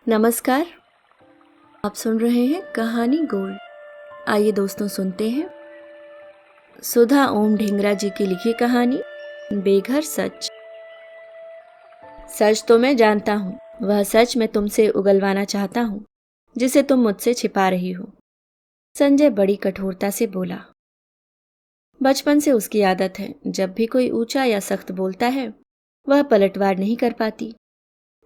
नमस्कार। आप सुन रहे हैं कहानी गोल्ड। आइए दोस्तों सुनते हैं सुधा ओम ढिंगरा जी की लिखी कहानी बेघर सच। सच तो मैं जानता हूँ, वह सच मैं तुमसे उगलवाना चाहता हूँ जिसे तुम मुझसे छिपा रही हो। संजय बड़ी कठोरता से बोला। बचपन से उसकी आदत है, जब भी कोई ऊंचा या सख्त बोलता है वह पलटवार नहीं कर पाती,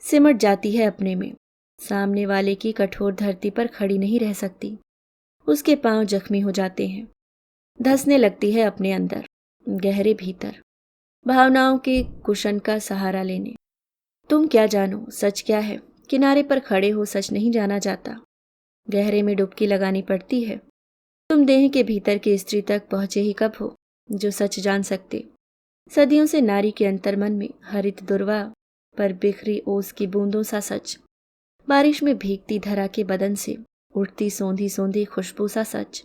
सिमट जाती है अपने में। सामने वाले की कठोर धरती पर खड़ी नहीं रह सकती। उसके पांव जख्मी हो जाते हैं, धंसने लगती है अपने अंदर, गहरे भीतर, भावनाओं के कुशन का सहारा लेने। तुम क्या जानो सच क्या है? किनारे पर खड़े हो सच नहीं जाना जाता, गहरे में डुबकी लगानी पड़ती है। तुम देह के भीतर की स्त्री तक पहुंचे ही कब हो जो सच जान सकते? सदियों से नारी के अंतर्मन में हरित दुर्वा पर बिखरी ओस की बूंदों सा सच, बारिश में भीगती धरा के बदन से उठती सौंधी सौंधी खुशबू सा सच,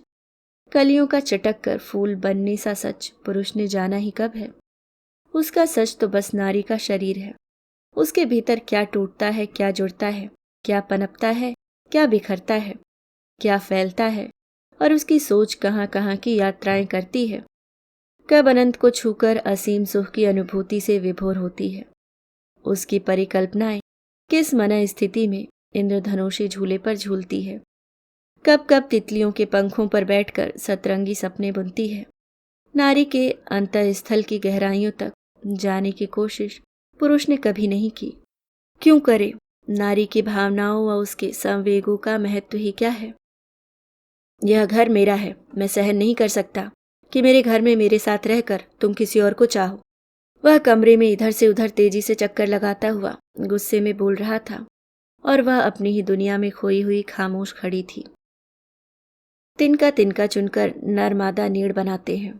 कलियों का चटक कर फूल बनने सा सच पुरुष ने जाना ही कब है? उसका सच तो बस नारी का शरीर है। उसके भीतर क्या टूटता है, क्या जुड़ता है, क्या पनपता है, क्या बिखरता है, क्या फैलता है, और उसकी सोच कहाँ कहाँ की यात्राएं करती है, कब अनंत को छूकर असीम सुख की अनुभूति से विभोर होती है। उसकी परिकल्पनाएं किस मन स्थिति में इंद्रधनुषी झूले पर झूलती है, कब कब तितलियों के पंखों पर बैठकर सतरंगी सपने बुनती है। नारी के अंतःस्थल की गहराइयों तक जाने की कोशिश पुरुष ने कभी नहीं की। क्यों करे? नारी की भावनाओं व उसके संवेगों का महत्व ही क्या है? यह घर मेरा है, मैं सहन नहीं कर सकता कि मेरे घर में मेरे साथ रहकर तुम किसी और को चाहो। वह कमरे में इधर से उधर तेजी से चक्कर लगाता हुआ गुस्से में बोल रहा था, और वह अपनी ही दुनिया में खोई हुई खामोश खड़ी थी। तिनका तिनका चुनकर नर मादा नीड़ बनाते हैं,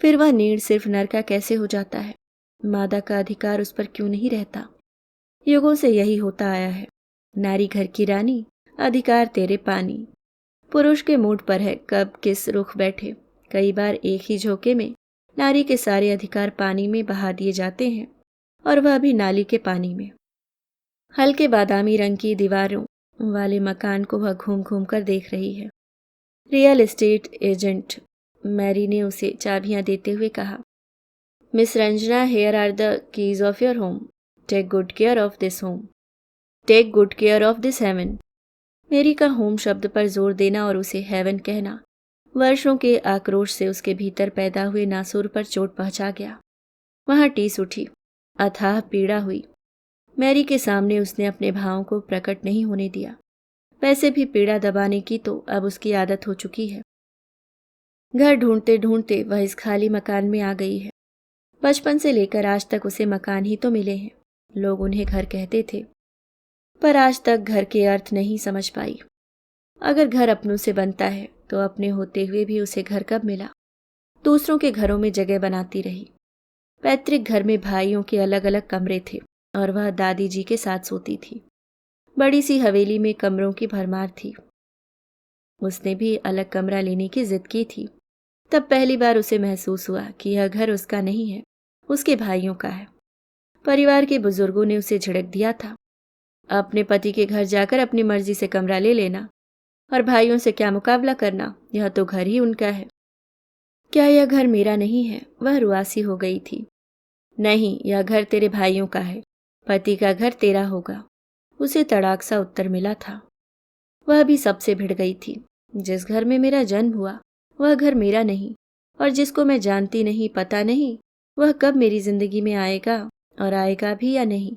फिर वह नीड़ सिर्फ नर का कैसे हो जाता है? मादा का अधिकार उस पर क्यों नहीं रहता? युगों से यही होता आया है। नारी घर की रानी, अधिकार तेरे पानी। पुरुष के मूड पर है कब किस रुख बैठे। कई बार एक ही झोंके में नारी के सारे अधिकार पानी में बहा दिए जाते हैं, और वह भी नाली के पानी में। हल्के बादामी रंग की दीवारों वाले मकान को वह घूम घूम कर देख रही है। रियल एस्टेट एजेंट मैरी ने उसे चाबियां देते हुए कहा, miss Ranjana, here are the keys of your home. Take good care of this home. Take good care of this heaven. मेरी का होम शब्द पर जोर देना और उसे हेवन कहना वर्षों के आक्रोश से उसके भीतर पैदा हुए नासूर पर चोट पहुंचा गया। वहां टीस उठी, अथाह पीड़ा हुई। मैरी के सामने उसने अपने भावों को प्रकट नहीं होने दिया। वैसे भी पीड़ा दबाने की तो अब उसकी आदत हो चुकी है। घर ढूंढते ढूंढते वह इस खाली मकान में आ गई है। बचपन से लेकर आज तक उसे मकान ही तो मिले हैं। लोग उन्हें घर कहते थे, पर आज तक घर के अर्थ नहीं समझ पाई। अगर घर अपनों से बनता है तो अपने होते हुए भी उसे घर कब मिला? दूसरों के घरों में जगह बनाती रही। पैतृक घर में भाइयों के अलग अलग कमरे थे, और वह दादी जी के साथ सोती थी। बड़ी सी हवेली में कमरों की भरमार थी। उसने भी अलग कमरा लेने की जिद की थी। तब पहली बार उसे महसूस हुआ कि यह घर उसका नहीं है, उसके भाइयों का है। परिवार के बुजुर्गों ने उसे झिड़क दिया था, अपने पति के घर जाकर अपनी मर्जी से कमरा ले लेना, और भाइयों से क्या मुकाबला करना, यह तो घर ही उनका है। क्या यह घर मेरा नहीं है? वह रुआसी हो गई थी। नहीं, यह घर तेरे भाइयों का है, पति का घर तेरा होगा, उसे तड़ाक सा उत्तर मिला था। वह भी सबसे भिड़ गई थी। जिस घर में मेरा जन्म हुआ वह घर मेरा नहीं, और जिसको मैं जानती नहीं, पता नहीं, वह कब मेरी जिंदगी में आएगा, और आएगा भी या नहीं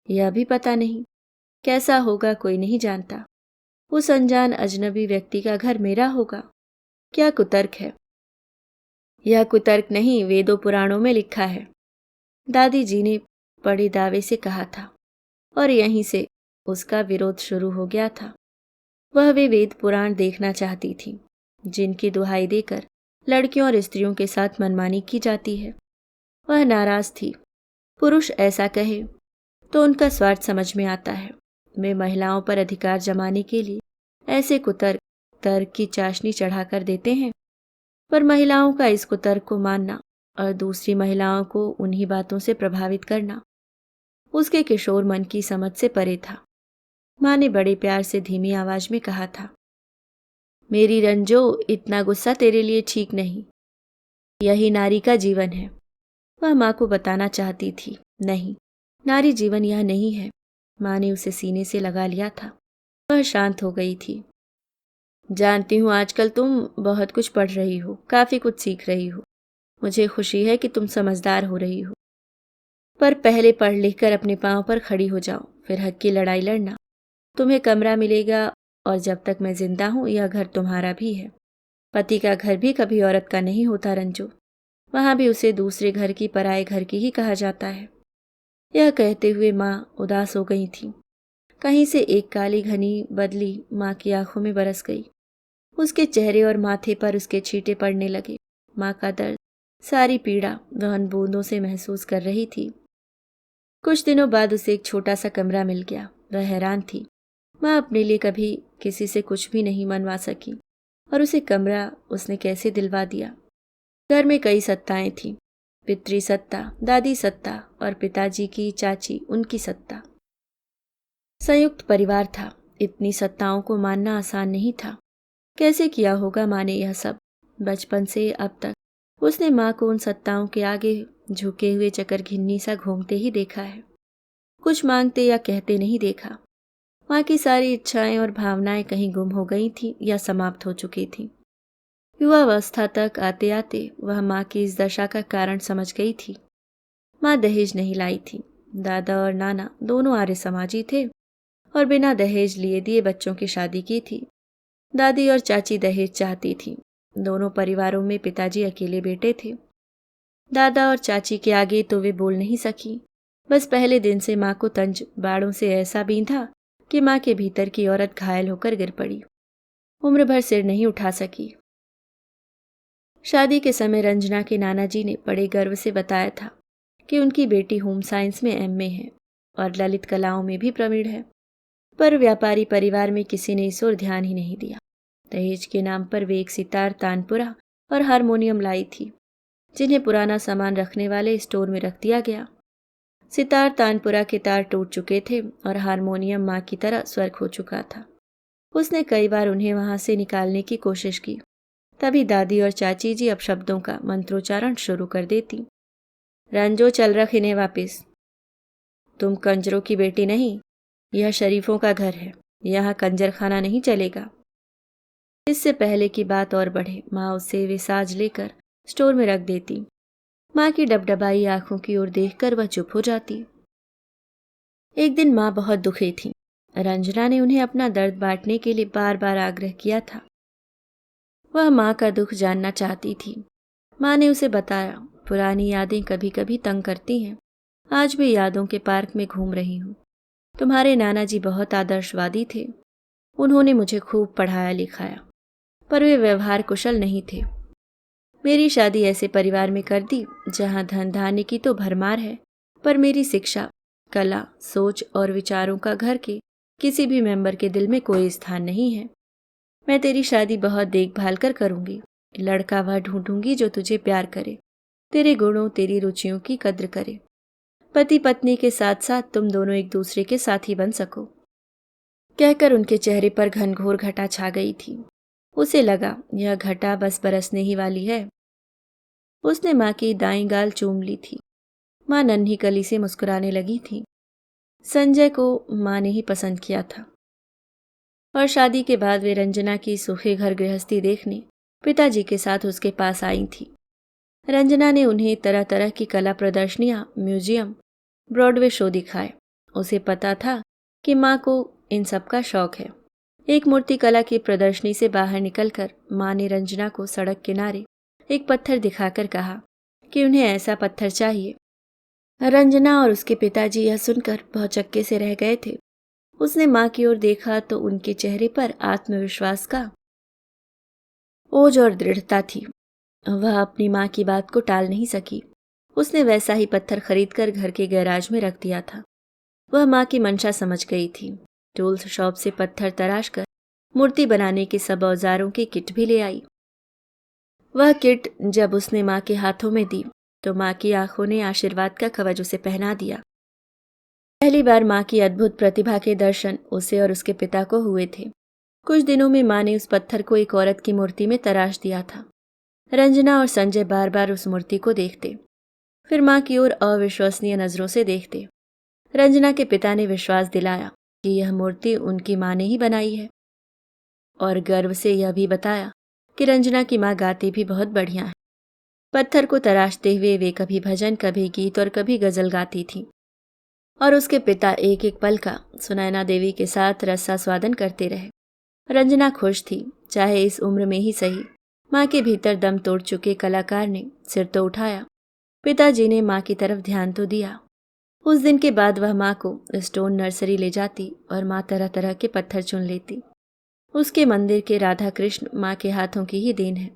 यह भी पता नहीं। कैसा होगा कोई नहीं जानता। उस अनजान अजनबी व्यक्ति का घर मेरा होगा। क्या कुतर्क है! यह कुतर्क नहीं, वेदों पुराणों में लिखा है, दादी जी ने बड़े दावे से कहा था, और यहीं से उसका विरोध शुरू हो गया था। वह वे वेद पुराण देखना चाहती थी जिनकी दुहाई देकर लड़कियों और स्त्रियों के साथ मनमानी की जाती है। वह नाराज थी। पुरुष ऐसा कहे तो उनका स्वार्थ समझ में आता है। वे महिलाओं पर अधिकार जमाने के लिए ऐसे कुतर्क तर्क की चाशनी चढ़ाकर देते हैं, पर महिलाओं का इस कुतर्क को मानना और दूसरी महिलाओं को उन्हीं बातों से प्रभावित करना उसके किशोर मन की समझ से परे था। माँ ने बड़े प्यार से धीमी आवाज में कहा था। मेरी रंजो, इतना गुस्सा तेरे लिए ठीक नहीं। यही नारी का जीवन है। वह माँ को बताना चाहती थी, नहीं, नारी जीवन यह नहीं है। माँ ने उसे सीने से लगा लिया था। वह शांत हो गई थी। जानती हूँ आजकल तुम बहुत कुछ पढ़ रही हो, काफी कुछ सीख रही हो। मुझे खुशी है कि तुम समझदार हो रही हो, पर पहले पढ़ लिख कर अपने पांव पर खड़ी हो जाओ, फिर हक की लड़ाई लड़ना। तुम्हें कमरा मिलेगा, और जब तक मैं जिंदा हूँ यह घर तुम्हारा भी है। पति का घर भी कभी औरत का नहीं होता रंजू, वहां भी उसे दूसरे घर की पराये घर की ही कहा जाता है। यह कहते हुए माँ उदास हो गई थी। कहीं से एक काली घनी बदली माँ की आंखों में बरस गई। उसके चेहरे और माथे पर उसके छींटे पड़ने लगे। माँ का दर्द, सारी पीड़ा वह उन बूंदों से महसूस कर रही थी। कुछ दिनों बाद उसे एक छोटा सा कमरा मिल गया। वह हैरान थी। माँ अपने लिए कभी किसी से कुछ भी नहीं मनवा सकी, और उसे कमरा उसने कैसे दिलवा दिया। घर में कई सत्ताएं थीं, पितृ सत्ता, दादी सत्ता और पिताजी की चाची उनकी सत्ता। संयुक्त परिवार था। इतनी सत्ताओं को मानना आसान नहीं था। कैसे किया होगा माँ ने यह सब। बचपन से अब तक उसने माँ को उन सत्ताओं के आगे झुके हुए चकर घिन्नी सा घूमते ही देखा है। कुछ मांगते या कहते नहीं देखा। माँ की सारी इच्छाएं और भावनाएं कहीं गुम हो गई थीं या समाप्त हो चुकी थीं। युवावस्था तक आते आते वह माँ की इस दशा का कारण समझ गई थी। माँ दहेज नहीं लाई थी। दादा और नाना दोनों आर्य समाजी थे और बिना दहेज लिए दिए बच्चों की शादी की थी। दादी और चाची दहेज चाहती थी। दोनों परिवारों में पिताजी अकेले बेटे थे। दादा और चाची के आगे तो वे बोल नहीं सकी। बस पहले दिन से माँ को तंज बाड़ों से ऐसा बींधा कि माँ के भीतर की औरत घायल होकर गिर पड़ी। उम्र भर सिर नहीं उठा सकी। शादी के समय रंजना के नाना जी ने बड़े गर्व से बताया था कि उनकी बेटी होम साइंस में एमए है और ललित कलाओं में भी प्रवीण है। पर व्यापारी परिवार में किसी ने इस ओर ध्यान ही नहीं दिया। दहेज के नाम पर वे एक सितार, तानपुरा और हारमोनियम लाई थी, जिन्हें पुराना सामान रखने वाले स्टोर में रख दिया गया। सितार तानपुरा के तार टूट चुके थे और हारमोनियम माँ की तरह स्वर्ग हो चुका था। उसने कई बार उन्हें वहां से निकालने की कोशिश की। तभी दादी और चाची जी अपशब्दों का मंत्रोच्चारण शुरू कर देती। रंजो, चल रख इन्हें वापिस। तुम कंजरों की बेटी नहीं, यह शरीफों का घर है, यहाँ कंजर खाना नहीं चलेगा। इससे पहले की बात और बढ़े, माँ उसे वे साज लेकर स्टोर में रख देती। माँ की डबडबाई आंखों की ओर देखकर वह चुप हो जाती। एक दिन माँ बहुत दुखी थी। रंजना ने उन्हें अपना दर्द बांटने के लिए बार बार आग्रह किया था। वह माँ का दुख जानना चाहती थी। माँ ने उसे बताया, पुरानी यादें कभी कभी तंग करती हैं। आज भी यादों के पार्क में घूम रही हूँ। तुम्हारे नाना जी बहुत आदर्शवादी थे। उन्होंने मुझे खूब पढ़ाया लिखाया, पर वे व्यवहार कुशल नहीं थे। मेरी शादी ऐसे परिवार में कर दी जहाँ धन धान्य की तो भरमार है, पर मेरी शिक्षा, कला, सोच और विचारों का घर के किसी भी मेंबर के दिल में कोई स्थान नहीं है। मैं तेरी शादी बहुत देखभाल कर करूंगी। लड़का वह ढूंढूंगी जो तुझे प्यार करे, तेरे गुणों, तेरी रुचियों की कद्र करे। पति पत्नी के साथ साथ तुम दोनों एक दूसरे के साथी बन सको। कहकर उनके चेहरे पर घनघोर घटा छा गई थी। उसे लगा यह घटा बस बरसने ही वाली है। उसने माँ की दाईं गाल चूम ली थी। माँ नन्ही कली से मुस्कुराने लगी थी। संजय को माँ ने ही पसंद किया था, और शादी के बाद वे रंजना की सूखे घर गृहस्थी देखने पिताजी के साथ उसके पास आई थी। रंजना ने उन्हें तरह तरह की कला प्रदर्शनियां, म्यूजियम, ब्रॉडवे शो दिखाए। उसे पता था कि माँ को इन सब का शौक है। एक मूर्ति कला की प्रदर्शनी से बाहर निकलकर माँ ने रंजना को सड़क किनारे एक पत्थर दिखाकर कहा कि उन्हें ऐसा पत्थर चाहिए। रंजना और उसके पिताजी यह सुनकर भौचक्के से रह गए थे। उसने माँ की ओर देखा तो उनके चेहरे पर आत्मविश्वास का ओज और दृढ़ता थी। वह अपनी माँ की बात को टाल नहीं सकी। उसने वैसा ही पत्थर खरीदकर घर के गैराज में रख दिया था। वह माँ की मंशा समझ गई थी। टूल्स शॉप से पत्थर तराश कर मूर्ति बनाने के सब औजारों की किट भी ले आई। वह किट जब उसने माँ के हाथों में दी तो माँ की आंखों ने आशीर्वाद का कवच उसे पहना दिया। पहली बार माँ की अद्भुत प्रतिभा के दर्शन उसे और उसके पिता को हुए थे। कुछ दिनों में माँ ने उस पत्थर को एक औरत की मूर्ति में तराश दिया था। रंजना और संजय बार बार उस मूर्ति को देखते, फिर माँ की ओर अविश्वसनीय नजरों से देखते। रंजना के पिता ने विश्वास दिलाया कि यह मूर्ति उनकी माँ ने ही बनाई है, और गर्व से यह भी बताया कि रंजना की माँ गाती भी बहुत बढ़िया है। पत्थर को तराशते हुए वे कभी भजन, कभी गीत और कभी गजल गाती थी, और उसके पिता एक एक पल का सुनैना देवी के साथ रसास्वादन करते रहे। रंजना खुश थी, चाहे इस उम्र में ही सही। माँ के भीतर दम तोड़ चुके कलाकार ने सिर तो उठाया, पिताजी ने माँ की तरफ ध्यान तो दिया। उस दिन के बाद वह माँ को स्टोन नर्सरी ले जाती और माँ तरह तरह के पत्थर चुन लेती। उसके मंदिर के राधा कृष्ण माँ के हाथों की ही देन है।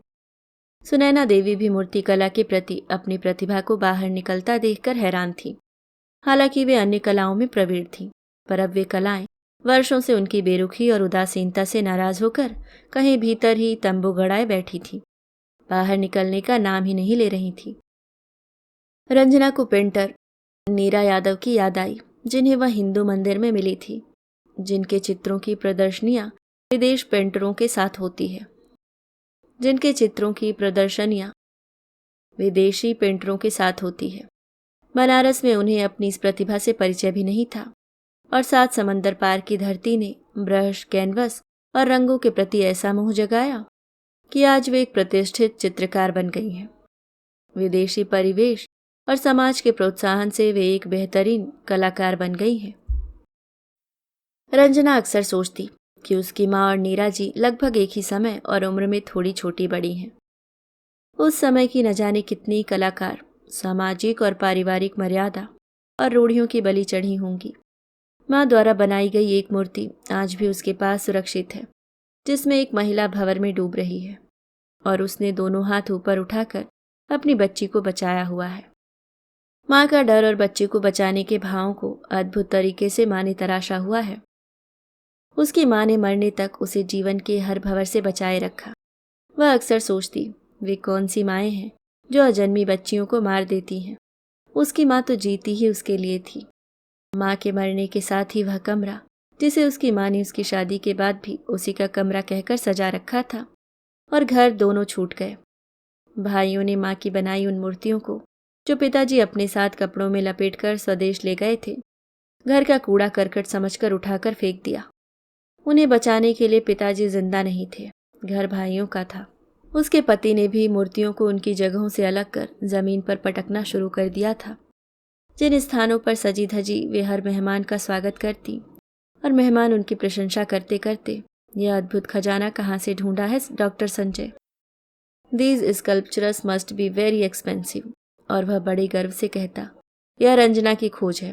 सुनैना देवी भी मूर्ति कला के प्रति अपनी प्रतिभा को बाहर निकलता देखकर हैरान थी। हालांकि वे अन्य कलाओं में प्रवीण थी, पर अब वे कलाएं वर्षों से उनकी बेरुखी और उदासीनता से नाराज होकर कहीं भीतर ही तंबू गड़ाए बैठी थी, बाहर निकलने का नाम ही नहीं ले रही थी। रंजना को पेंटर नीरा यादव की याद आई, जिन्हें वह हिंदू मंदिर में मिली थी, जिनके चित्रों की प्रदर्शनियां विदेश पेंटरों के साथ होती है, जिनके चित्रों की प्रदर्शनियां विदेशी पेंटरों के साथ होती है। बनारस में उन्हें अपनी इस प्रतिभा से परिचय भी नहीं था, और सात समंदर पार की धरती ने ब्रश, कैनवस और रंगों के प्रति ऐसा मोह जगाया कि आज वे एक प्रतिष्ठित चित्रकार बन गई हैं। विदेशी परिवेश और समाज के प्रोत्साहन से वे एक बेहतरीन कलाकार बन गई हैं। रंजना अक्सर सोचती कि उसकी माँ और नीरा जी लगभग एक ही समय और उम्र में थोड़ी छोटी बड़ी हैं। उस समय की न जाने कितनी कलाकार सामाजिक और पारिवारिक मर्यादा और रूढ़ियों की बलि चढ़ी होंगी। माँ द्वारा बनाई गई एक मूर्ति आज भी उसके पास सुरक्षित है, जिसमें एक महिला भंवर में डूब रही है, और उसने दोनों हाथ ऊपर उठाकर अपनी बच्ची को बचाया हुआ है। माँ का डर और बच्ची को बचाने के भावों को अद्भुत तरीके से माँ ने तराशा हुआ है। उसकी माँ ने मरने तक उसे जीवन के हर भंवर से बचाए रखा। वह अक्सर सोचती, वे कौन सी माएँ हैं जो अजन्मी बच्चियों को मार देती हैं। उसकी माँ तो जीती ही उसके लिए थी। माँ के मरने के साथ ही वह कमरा, जिसे उसकी माँ ने उसकी शादी के बाद भी उसी का कमरा कहकर सजा रखा था, और घर दोनों छूट गए। भाइयों ने माँ की बनाई उन मूर्तियों को, जो पिताजी अपने साथ कपड़ों में लपेटकर स्वदेश ले गए थे, घर का कूड़ा करकट समझकर उठाकर फेंक दिया। उन्हें बचाने के लिए पिताजी जिंदा नहीं थे, घर भाइयों का था। उसके पति ने भी मूर्तियों को उनकी जगहों से अलग कर जमीन पर पटकना शुरू कर दिया था। जिन स्थानों पर सजी धजी वे हर मेहमान का स्वागत करती, और मेहमान उनकी प्रशंसा करते करते यह अद्भुत खजाना कहाँ से ढूंढा है doctor Sanjay, these sculptures must be very expensive. और वह बड़े गर्व से कहता, यह रंजना की खोज है,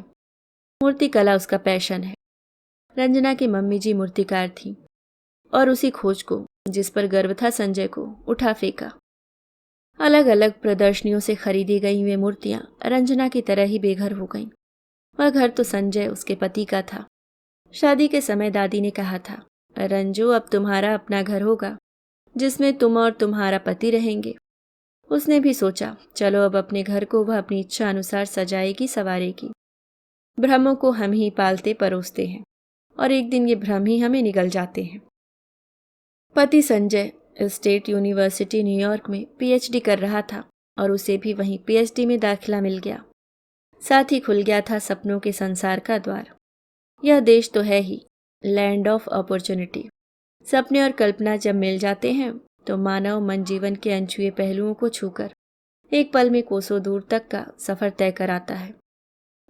मूर्ति कला उसका पैशन है। रंजना की मम्मी जी मूर्तिकार थी, और उसी खोज को, जिस पर गर्व था संजय को, उठा फेंका। अलग अलग प्रदर्शनियों से खरीदी गई वे मूर्तियां रंजना की तरह ही बेघर हो गईं। वह घर तो संजय उसके पति का था। शादी के समय दादी ने कहा था, रंजू अब तुम्हारा अपना घर होगा, जिसमें तुम और तुम्हारा पति रहेंगे। उसने भी सोचा, चलो अब अपने घर को वह अपनी इच्छा अनुसार सजाएगी संवारेगी। भ्रमों को हम ही पालते परोसते हैं, और एक दिन ये भ्रम ही हमें निगल जाते हैं। पति संजय स्टेट यूनिवर्सिटी न्यूयॉर्क में पीएचडी कर रहा था, और उसे भी वहीं पीएचडी में दाखिला मिल गया। साथ ही खुल गया था सपनों के संसार का द्वार। यह देश तो है ही लैंड ऑफ अपॉर्चुनिटी। सपने और कल्पना जब मिल जाते हैं तो मानव मन जीवन के अनछुए पहलुओं को छूकर एक पल में कोसों दूर तक का सफर तय कराता है।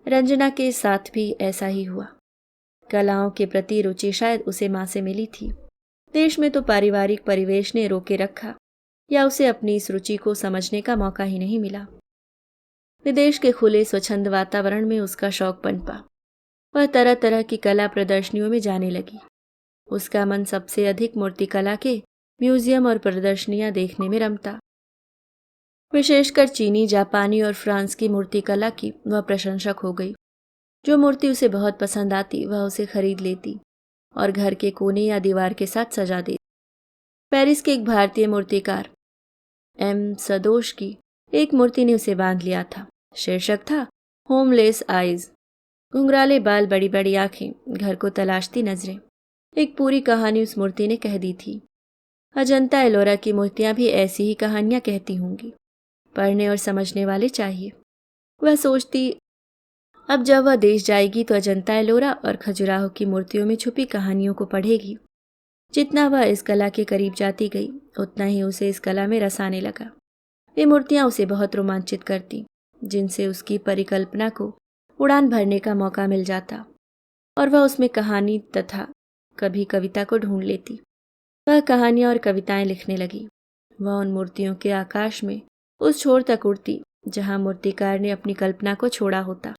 रंजना के साथ भी ऐसा ही हुआ। कलाओं के प्रति रुचि शायद उसे माँ से मिली थी। देश में तो पारिवारिक परिवेश ने रोके रखा, या उसे अपनी इस रुचि को समझने का मौका ही नहीं मिला। विदेश के खुले स्वच्छंद वातावरण में उसका शौक पनपा। वह तरह तरह की कला प्रदर्शनियों में जाने लगी। उसका मन सबसे अधिक मूर्तिकला के म्यूजियम और प्रदर्शनियां देखने में रमता। विशेषकर चीनी, जापानी और फ्रांस की मूर्तिकला की वह प्रशंसक हो गई। जो मूर्ति उसे बहुत पसंद आती वह उसे खरीद लेती और घर के कोने या दीवार के साथ सजा देती। पेरिस के एक भारतीय मूर्तिकार एम सदोश की एक मूर्ति ने उसे बांध लिया था। शीर्षक था होमलेस आइज। घुंघराले बाल, बड़ी बड़ी आंखें, घर को तलाशती नजरें। एक पूरी कहानी उस मूर्ति ने कह दी थी। अजंता एलोरा की मूर्तियां भी ऐसी ही कहानियां कहती होंगी। पढ़ने और समझने वाले चाहिए। वह सोचती, अब जब वह देश जाएगी तो अजंता एलोरा और खजुराहो की मूर्तियों में छुपी कहानियों को पढ़ेगी। जितना वह इस कला के करीब जाती गई, उतना ही उसे इस कला में रस आने लगा। ये मूर्तियां उसे बहुत रोमांचित करती, जिनसे उसकी परिकल्पना को उड़ान भरने का मौका मिल जाता और वह उसमें कहानी तथा कभी कविता को ढूंढ लेती। वह कहानियां और कविताएं लिखने लगी। वह उन मूर्तियों के आकाश में उस छोर तक उड़ती जहां मूर्तिकार ने अपनी कल्पना को छोड़ा होता।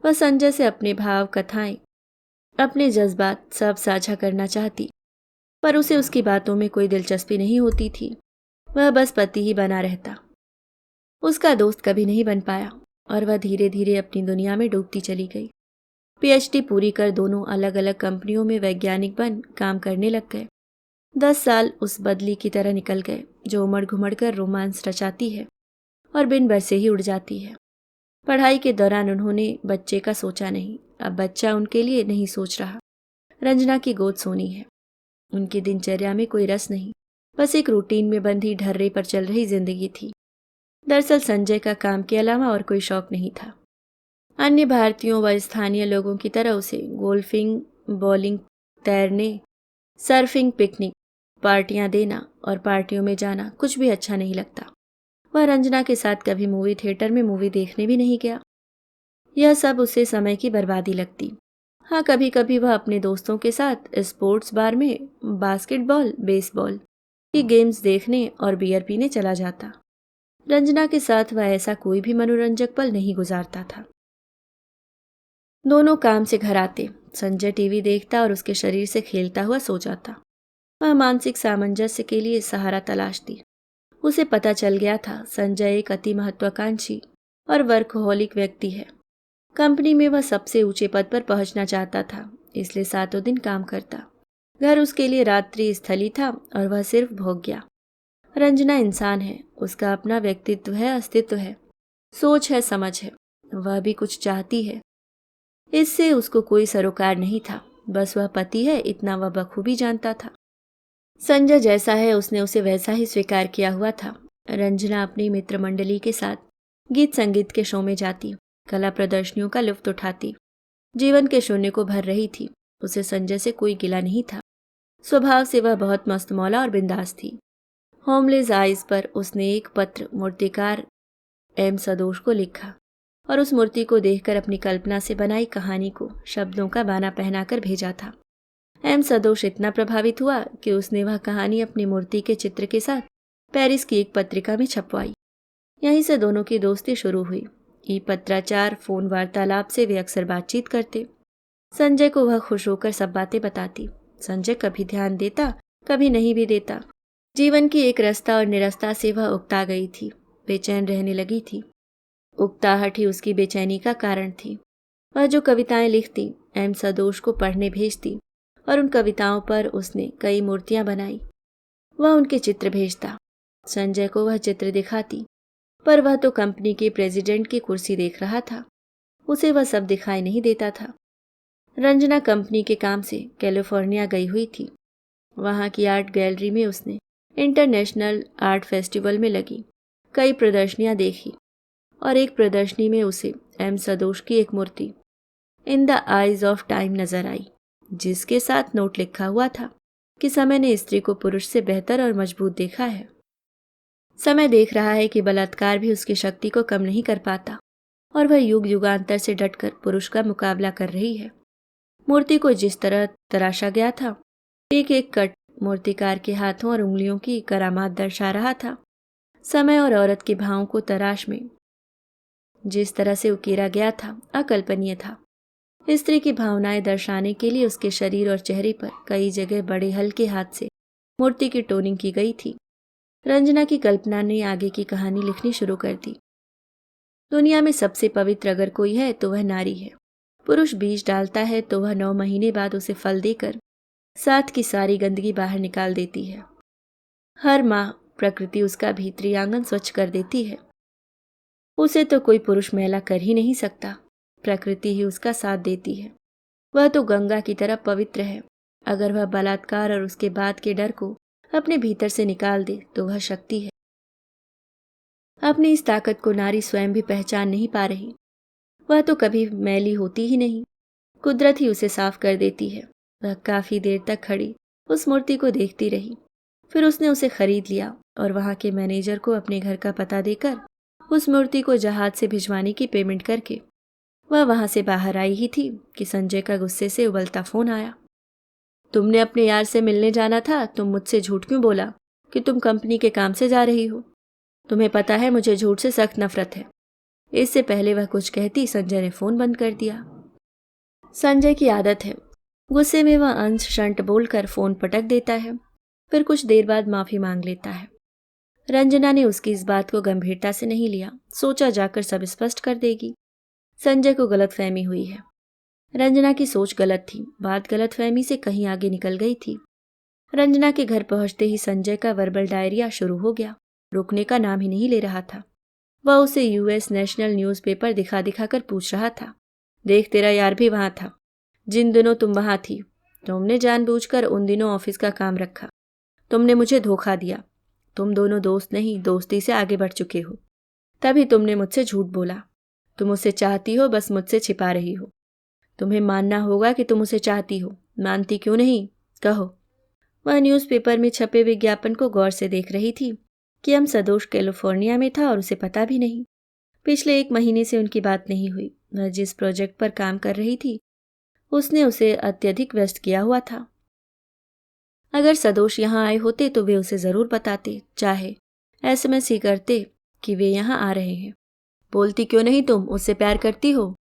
वह संजय से अपने भाव, कथाएं, अपने जज्बात सब साझा करना चाहती, पर उसे उसकी बातों में कोई दिलचस्पी नहीं होती थी। वह बस पति ही बना रहता, उसका दोस्त कभी नहीं बन पाया और वह धीरे धीरे अपनी दुनिया में डूबती चली गई। पीएचडी पूरी कर दोनों अलग अलग कंपनियों में वैज्ञानिक बन काम करने लग गए। 10 साल उस बदली की तरह निकल गए जो उमड़ घुमड़ कर रोमांस रचाती है और बिन बरसे ही उड़ जाती है। पढ़ाई के दौरान उन्होंने बच्चे का सोचा नहीं। अब बच्चा उनके लिए नहीं सोच रहा। रंजना की गोद सोनी है। उनकी दिनचर्या में कोई रस नहीं, बस एक रूटीन में बंधी ढर्रे पर चल रही जिंदगी थी। दरअसल संजय का काम के अलावा और कोई शौक नहीं था। अन्य भारतीयों व स्थानीय लोगों की तरह उसे गोल्फिंग, बॉलिंग, तैरने, सर्फिंग, पिकनिक, पार्टियां देना और पार्टियों में जाना कुछ भी अच्छा नहीं लगता। वह रंजना के साथ कभी मूवी थिएटर में मूवी देखने भी नहीं गया। यह सब उसे समय की बर्बादी लगती। हाँ, कभी कभी वह अपने दोस्तों के साथ स्पोर्ट्स बार में बास्केटबॉल, बेसबॉल की गेम्स देखने और बियर पीने चला जाता। रंजना के साथ वह ऐसा कोई भी मनोरंजक पल नहीं गुजारता था। दोनों काम से घर आते, संजय टीवी देखता और उसके शरीर से खेलता हुआ सो जाता। वह मानसिक सामंजस्य के लिए सहारा तलाशती। उसे पता चल गया था संजय एक अति महत्वाकांक्षी और वर्कहोलिक व्यक्ति है। कंपनी में वह सबसे ऊंचे पद पर पहुंचना चाहता था, इसलिए 7 दिन काम करता। घर उसके लिए रात्रि स्थली था और वह सिर्फ भोग गया। रंजना इंसान है, उसका अपना व्यक्तित्व है, अस्तित्व है, सोच है, समझ है। वह भी कुछ चाहती है, इससे उसको कोई सरोकार नहीं था। बस वह पति है, इतना वह बखूबी जानता था। संजय जैसा है उसने उसे वैसा ही स्वीकार किया हुआ था। रंजना अपनी मित्र मंडली के साथ गीत संगीत के शो में जाती, कला प्रदर्शनियों का लुत्फ उठाती, जीवन के शून्य को भर रही थी। उसे संजय से कोई गिला नहीं था। स्वभाव से वह बहुत मस्त मौला और बिंदास थी। होमलेस आइज पर उसने एक पत्र मूर्तिकार एम सदोष को लिखा और उस मूर्ति को देखकर अपनी कल्पना से बनाई कहानी को शब्दों का बाना पहनाकर भेजा था। एम सदोष इतना प्रभावित हुआ कि उसने वह कहानी अपनी मूर्ति के चित्र के साथ पेरिस की एक पत्रिका में छपवाई। यहीं से दोनों की दोस्ती शुरू हुई। ई पत्राचार, फोन वार्तालाप से वे अक्सर बातचीत करते। संजय को वह खुश होकर सब बातें बताती। संजय कभी ध्यान देता, कभी नहीं भी देता। जीवन की एक रसता और निरस्ता से वह उकता गई थी, बेचैन रहने लगी थी। उकताहट ही उसकी बेचैनी का कारण थी। वह जो कविताएं लिखती, एम सदोष को पढ़ने भेजती और उन कविताओं पर उसने कई मूर्तियां बनाई। वह उनके चित्र भेजता। संजय को वह चित्र दिखाती, पर वह तो कंपनी के प्रेसिडेंट की कुर्सी देख रहा था। उसे वह सब दिखाई नहीं देता था। रंजना कंपनी के काम से कैलिफोर्निया गई हुई थी। वहां की आर्ट गैलरी में उसने इंटरनेशनल आर्ट फेस्टिवल में लगी कई प्रदर्शनियां देखी और एक प्रदर्शनी में उसे एम सदोष की एक मूर्ति in the eyes of time नजर आई, जिसके साथ नोट लिखा हुआ था कि समय ने स्त्री को पुरुष से बेहतर और मजबूत देखा है। समय देख रहा है कि बलात्कार भी उसकी शक्ति को कम नहीं कर पाता और वह युग युगांतर से डटकर पुरुष का मुकाबला कर रही है। मूर्ति को जिस तरह तराशा गया था, एक एक कट मूर्तिकार के हाथों और उंगलियों की करामात दर्शा रहा था। समय और औरत के भावों को तराश में जिस तरह से उकेरा गया था, अकल्पनीय था। स्त्री की भावनाएं दर्शाने के लिए उसके शरीर और चेहरे पर कई जगह बड़े हल्के हाथ से मूर्ति की टोनिंग की गई थी। रंजना की कल्पना ने आगे की कहानी लिखनी शुरू कर दी। दुनिया में सबसे पवित्र अगर कोई है तो वह नारी है। पुरुष बीज डालता है तो वह 9 महीने बाद उसे फल देकर साथ की सारी गंदगी बाहर निकाल देती है। हर माह प्रकृति उसका भीतरी आंगन स्वच्छ कर देती है। उसे तो कोई पुरुष मैला कर ही नहीं सकता। प्रकृति ही उसका साथ देती है। वह तो गंगा की तरह पवित्र है। अगर वह बलात्कार और उसके बाद के डर को अपने भीतर से निकाल दे तो वह शक्ति है। अपनी इस ताकत को नारी स्वयं भी पहचान नहीं पा रही। वह तो कभी मैली होती ही नहीं, कुदरत ही उसे साफ कर देती है। वह काफी देर तक खड़ी उस मूर्ति को देखती रही। फिर उसने उसे खरीद लिया और वहां के मैनेजर को अपने घर का पता देकर उस मूर्ति को जहाज से भिजवाने की पेमेंट करके वह वहां से बाहर आई ही थी कि संजय का गुस्से से उबलता फोन आया। तुमने अपने यार से मिलने जाना था, तुम मुझसे झूठ क्यों बोला कि तुम कंपनी के काम से जा रही हो? तुम्हें पता है मुझे झूठ से सख्त नफरत है। इससे पहले वह कुछ कहती संजय ने फोन बंद कर दिया। संजय की आदत है, गुस्से में वह अंश शंट बोलकर फोन पटक देता है, फिर कुछ देर बाद माफी मांग लेता है। रंजना ने उसकी इस बात को गंभीरता से नहीं लिया, सोचा जाकर सब स्पष्ट कर देगी। संजय को गलतफहमी हुई है। रंजना की सोच गलत थी, बात गलतफहमी से कहीं आगे निकल गई थी। रंजना के घर पहुंचते ही संजय का वर्बल डायरिया शुरू हो गया, रुकने का नाम ही नहीं ले रहा था। वह उसे यूएस नेशनल न्यूज़पेपर दिखा दिखा कर पूछ रहा था, देख तेरा यार भी वहां था, जिन दिनों तुम वहां थी। तुमने जानबूझकर उन दिनों ऑफिस का काम रखा, तुमने मुझे धोखा दिया। तुम दोनों दोस्त नहीं, दोस्ती से आगे बढ़ चुके हो। तभी तुमने मुझसे झूठ बोला। तुम उसे चाहती हो, बस मुझसे छिपा रही हो। तुम्हें मानना होगा कि तुम उसे चाहती हो, मानती क्यों नहीं, कहो। वह न्यूज़पेपर में छपे विज्ञापन को गौर से देख रही थी कि हम सदोष कैलिफोर्निया में था और उसे पता भी नहीं। पिछले 1 महीने से उनकी बात नहीं हुई। वह जिस प्रोजेक्ट पर काम कर रही थी उसने उसे अत्यधिक व्यस्त किया हुआ था। अगर सदोष यहाँ आए होते तो वे उसे जरूर बताते, चाहे एसएमएस ही करते कि वे यहाँ आ रहे हैं। बोलती क्यों नहीं, तुम उससे प्यार करती हो?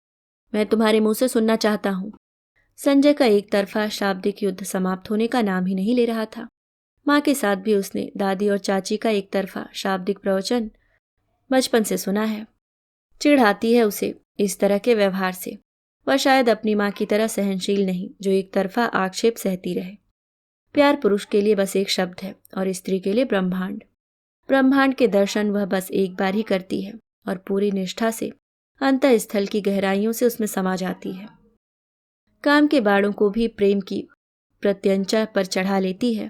मैं तुम्हारे मुंह से सुनना चाहता हूँ। संजय का एक तरफा शाब्दिक युद्ध समाप्त होने का नाम ही नहीं ले रहा था। माँ के साथ भी उसने दादी और चाची का एक तरफा शाब्दिक प्रवचन बचपन से सुना है। चिढ़ आती है उसे इस तरह के व्यवहार से। वह शायद अपनी माँ की तरह सहनशील नहीं, जो एक तरफा आक्षेप सहती रहे। प्यार पुरुष के लिए बस एक शब्द है और स्त्री के लिए ब्रह्मांड। ब्रह्मांड के दर्शन वह बस एक बार ही करती है और पूरी निष्ठा से अंतःस्थल की गहराइयों से उसमें समा जाती है। काम के बाड़ों को भी प्रेम की प्रत्यंचा पर चढ़ा लेती है।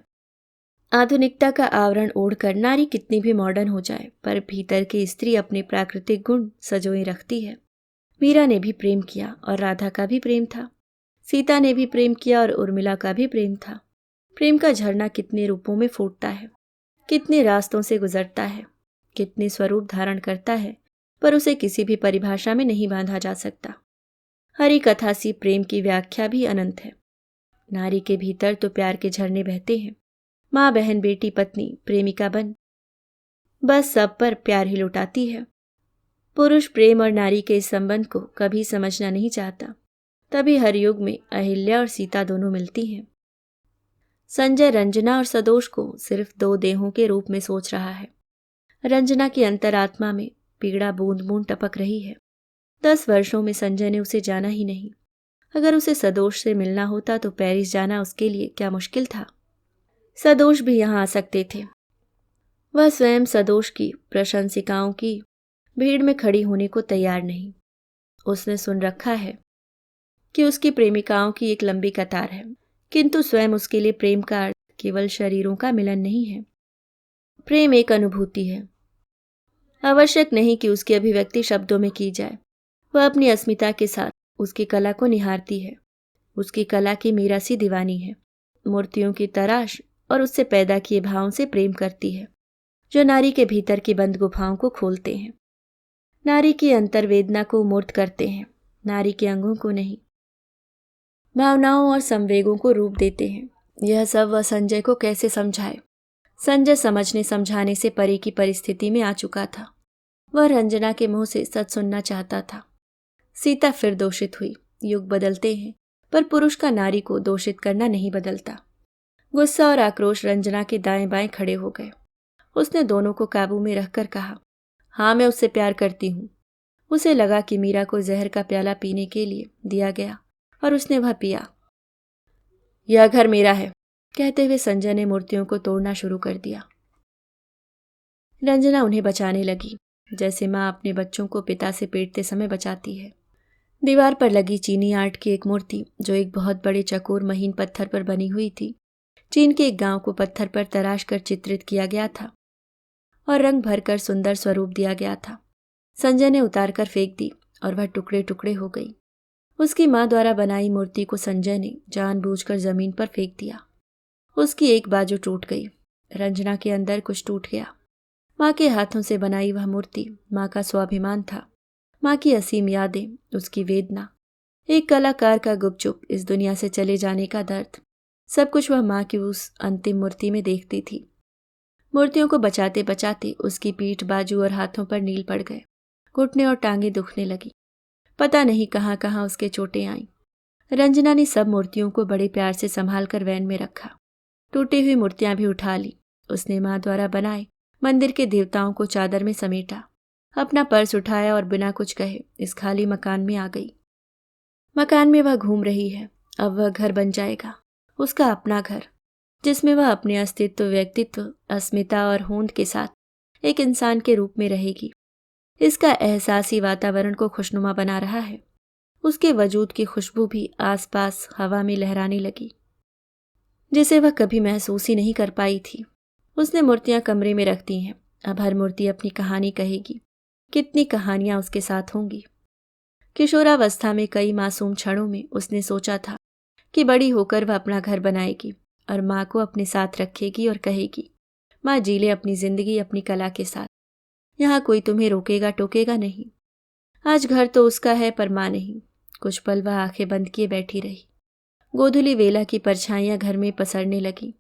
आधुनिकता का आवरण ओढ़कर नारी कितनी भी मॉडर्न हो जाए, पर भीतर की स्त्री अपने प्राकृतिक गुण सजोए रखती है। मीरा ने भी प्रेम किया और राधा का भी प्रेम था। सीता ने भी प्रेम किया और उर्मिला का भी प्रेम था। प्रेम का झरना कितने रूपों में फूटता है, कितने रास्तों से गुजरता है, कितने स्वरूप धारण करता है, पर उसे किसी भी परिभाषा में नहीं बांधा जा सकता। हरि कथा सी प्रेम की व्याख्या भी अनंत है। नारी के भीतर तो प्यार के झरने बहते हैं। माँ, बहन, बेटी, पत्नी, प्रेमिका बन बस सब पर प्यार ही लुटाती है। पुरुष प्रेम और नारी के इस संबंध को कभी समझना नहीं चाहता। तभी हर युग में अहिल्या और सीता दोनों मिलती हैं। संजय रंजना और सदोष को सिर्फ 2 देहों के रूप में सोच रहा है। रंजना की अंतरात्मा में पीड़ा बूंद बूंद टपक रही है। 10 वर्षों में संजय ने उसे जाना ही नहीं। अगर उसे सदोष से मिलना होता तो पेरिस जाना उसके लिए क्या मुश्किल था। सदोष भी यहाँ आ सकते थे। वह स्वयं सदोष की प्रशंसिकाओं की भीड़ में खड़ी होने को तैयार नहीं। उसने सुन रखा है कि उसकी प्रेमिकाओं की एक लंबी कतार है, किंतु स्वयं उसके लिए प्रेम का अर्थ केवल शरीरों का मिलन नहीं है। प्रेम एक अनुभूति है। आवश्यक नहीं कि उसकी अभिव्यक्ति शब्दों में की जाए। वह अपनी अस्मिता के साथ उसकी कला को निहारती है। उसकी कला की मीरा सी दीवानी है। मूर्तियों की तराश और उससे पैदा किए भावों से प्रेम करती है, जो नारी के भीतर की बंद गुफाओं को खोलते हैं, नारी की अंतर्वेदना को मूर्त करते हैं, नारी के अंगों को नहीं, भावनाओं और संवेगों को रूप देते हैं। यह सब वह संजय को कैसे समझाए। संजय समझने समझाने से परे की परिस्थिति में आ चुका था। वह रंजना के मुंह से सच सुनना चाहता था। सीता फिर दोषित हुई। युग बदलते हैं, पर पुरुष का नारी को दोषित करना नहीं बदलता। गुस्सा और आक्रोश रंजना के दाएं बाएं खड़े हो गए। उसने दोनों को काबू में रखकर कहा, हाँ, मैं उससे प्यार करती हूँ। उसे लगा कि मीरा को जहर का प्याला पीने के लिए दिया गया और उसने वह पिया। यह घर मेरा है, कहते हुए संजय ने मूर्तियों को तोड़ना शुरू कर दिया। रंजना उन्हें बचाने लगी, जैसे माँ अपने बच्चों को पिता से पेटते समय बचाती है। दीवार पर लगी चीनी आर्ट की एक मूर्ति, जो एक बहुत बड़े चकोर महीन पत्थर पर बनी हुई थी, चीन के एक गांव को पत्थर पर तराश कर चित्रित किया गया था और रंग भरकर सुंदर स्वरूप दिया गया था। संजय ने उतार कर फेंक दी और वह टुकड़े टुकड़े हो गई। उसकी माँ द्वारा बनाई मूर्ति को संजय ने जानबूझकर जमीन पर फेंक दिया। उसकी एक बाजू टूट गई। रंजना के अंदर कुछ टूट गया। माँ के हाथों से बनाई वह मूर्ति माँ का स्वाभिमान था, माँ की असीम यादें, उसकी वेदना, एक कलाकार का गुपचुप इस दुनिया से चले जाने का दर्द, सब कुछ वह माँ की उस अंतिम मूर्ति में देखती थी। मूर्तियों को बचाते बचाते उसकी पीठ, बाजू और हाथों पर नील पड़ गए। घुटने और टांगें दुखने लगी। पता नहीं कहाँ कहाँ उसके चोटें आईं। रंजना ने सब मूर्तियों को बड़े प्यार से संभाल कर वैन में रखा। टूटी हुई मूर्तियां भी उठा ली। उसने माँ द्वारा बनाए मंदिर के देवताओं को चादर में समेटा, अपना पर्स उठाया और बिना कुछ कहे इस खाली मकान में आ गई। मकान में वह घूम रही है। अब वह घर बन जाएगा, उसका अपना घर, जिसमें वह अपने अस्तित्व, व्यक्तित्व, अस्मिता और होंद के साथ एक इंसान के रूप में रहेगी। इसका एहसास ही वातावरण को खुशनुमा बना रहा है। उसके वजूद की खुशबू भी आसपास हवा में लहराने लगी, जिसे वह कभी महसूस ही नहीं कर पाई थी। उसने मूर्तियां कमरे में रख दी हैं। अब हर मूर्ति अपनी कहानी कहेगी। कितनी कहानियां उसके साथ होंगी। किशोरावस्था में कई मासूम क्षणों में उसने सोचा था कि बड़ी होकर वह अपना घर बनाएगी और माँ को अपने साथ रखेगी और कहेगी, माँ जी ले अपनी जिंदगी अपनी कला के साथ। यहाँ कोई तुम्हें रोकेगा टोकेगा नहीं। आज घर तो उसका है पर माँ नहीं। कुछ पल वह आंखें बंद किए बैठी रही। गोधूली वेला की परछाइयां घर में पसरने लगी।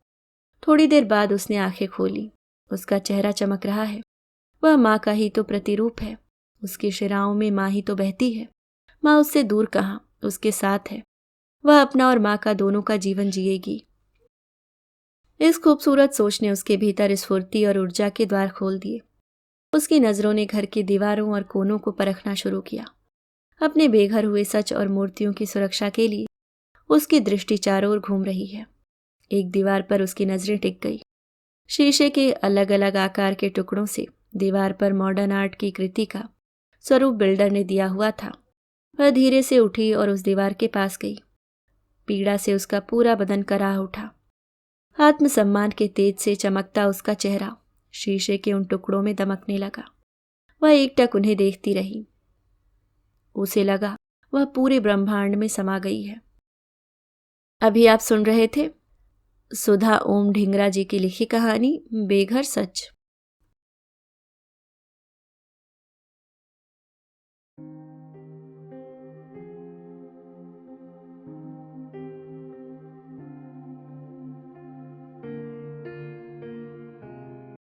थोड़ी देर बाद उसने आंखें खोली। उसका चेहरा चमक रहा है। वह माँ का ही तो प्रतिरूप है। उसकी शिराओं में माँ ही तो बहती है। माँ उससे दूर कहाँ, उसके साथ है। वह अपना और माँ का दोनों का जीवन जिएगी। इस खूबसूरत सोच ने उसके भीतर स्फूर्ति और ऊर्जा के द्वार खोल दिए। उसकी नजरों ने घर की दीवारों और कोनों को परखना शुरू किया। अपने बेघर हुए सच और मूर्तियों की सुरक्षा के लिए उसकी दृष्टि चारों ओर घूम रही है। एक दीवार पर उसकी नजरें टिक गई। शीशे के अलग अलग आकार के टुकड़ों से दीवार पर मॉडर्न आर्ट की कृति का स्वरूप बिल्डर ने दिया हुआ था। वह धीरे से उठी और उस दीवार के पास गई। पीड़ा से उसका पूरा बदन कराह उठा। आत्मसम्मान के तेज से चमकता उसका चेहरा शीशे के उन टुकड़ों में दमकने लगा। वह एकटक उन्हें देखती रही। उसे लगा वह पूरे ब्रह्मांड में समा गई है। अभी आप सुन रहे थे सुधा ओम ढिंगरा जी की लिखी कहानी बेघर सच।